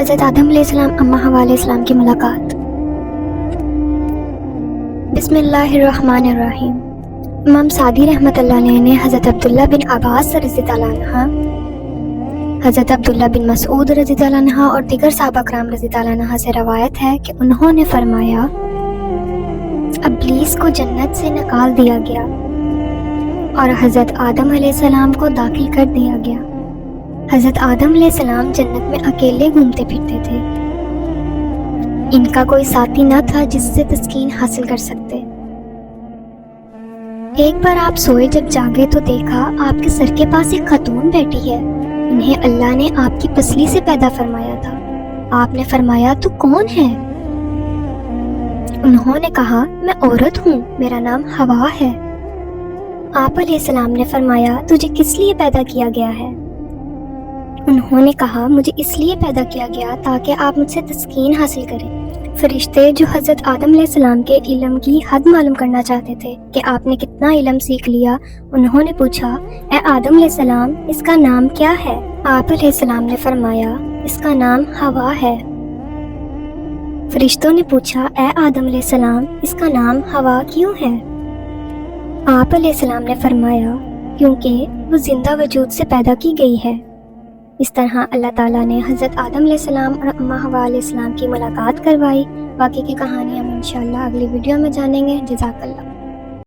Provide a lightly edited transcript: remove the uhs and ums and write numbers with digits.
حضرت آدم علیہ السلام اماں حوا علیہ السلام کی ملاقات۔ بسم اللہ الرحمن الرحیم۔ امام سعدی رحمۃ اللہ علیہ نے حضرت عبداللہ بن عباس رضی اللہ عنہ، حضرت عبداللہ بن مسعود رضی اللہ عنہ اور دیگر صحابہ کرام رضی اللہ عنہ سے روایت ہے کہ انہوں نے فرمایا، ابلیس کو جنت سے نکال دیا گیا اور حضرت آدم علیہ السلام کو داخل کر دیا گیا۔ حضرت آدم علیہ السلام جنت میں اکیلے گھومتے پھرتے تھے، ان کا کوئی ساتھی نہ تھا جس سے تسکین حاصل کر سکتے۔ ایک بار آپ سوئے، جب جاگے تو دیکھا آپ کے سر کے پاس ایک خاتون بیٹھی ہے۔ انہیں اللہ نے آپ کی پسلی سے پیدا فرمایا تھا۔ آپ نے فرمایا، تو کون ہے؟ انہوں نے کہا، میں عورت ہوں، میرا نام حوا ہے۔ آپ علیہ السلام نے فرمایا، تجھے کس لیے پیدا کیا گیا ہے؟ انہوں نے کہا، مجھے اس لیے پیدا کیا گیا تاکہ آپ مجھ سے تسکین حاصل کریں۔ فرشتے جو حضرت آدم علیہ السلام کے علم کی حد معلوم کرنا چاہتے تھے کہ آپ نے کتنا علم سیکھ لیا، انہوں نے پوچھا، اے آدم علیہ السلام، اس کا نام کیا ہے؟ آپ علیہ السلام نے فرمایا، اس کا نام حوا ہے۔ فرشتوں نے پوچھا، اے آدم علیہ السلام، اس کا نام حوا کیوں ہے؟ آپ علیہ السلام نے فرمایا، کیونکہ وہ زندہ وجود سے پیدا کی گئی ہے۔ اس طرح اللہ تعالیٰ نے حضرت آدم علیہ السلام اور اماں حوا علیہ السلام کی ملاقات کروائی۔ باقی کی کہانی ہم انشاءاللہ اگلی ویڈیو میں جانیں گے۔ جزاک اللہ۔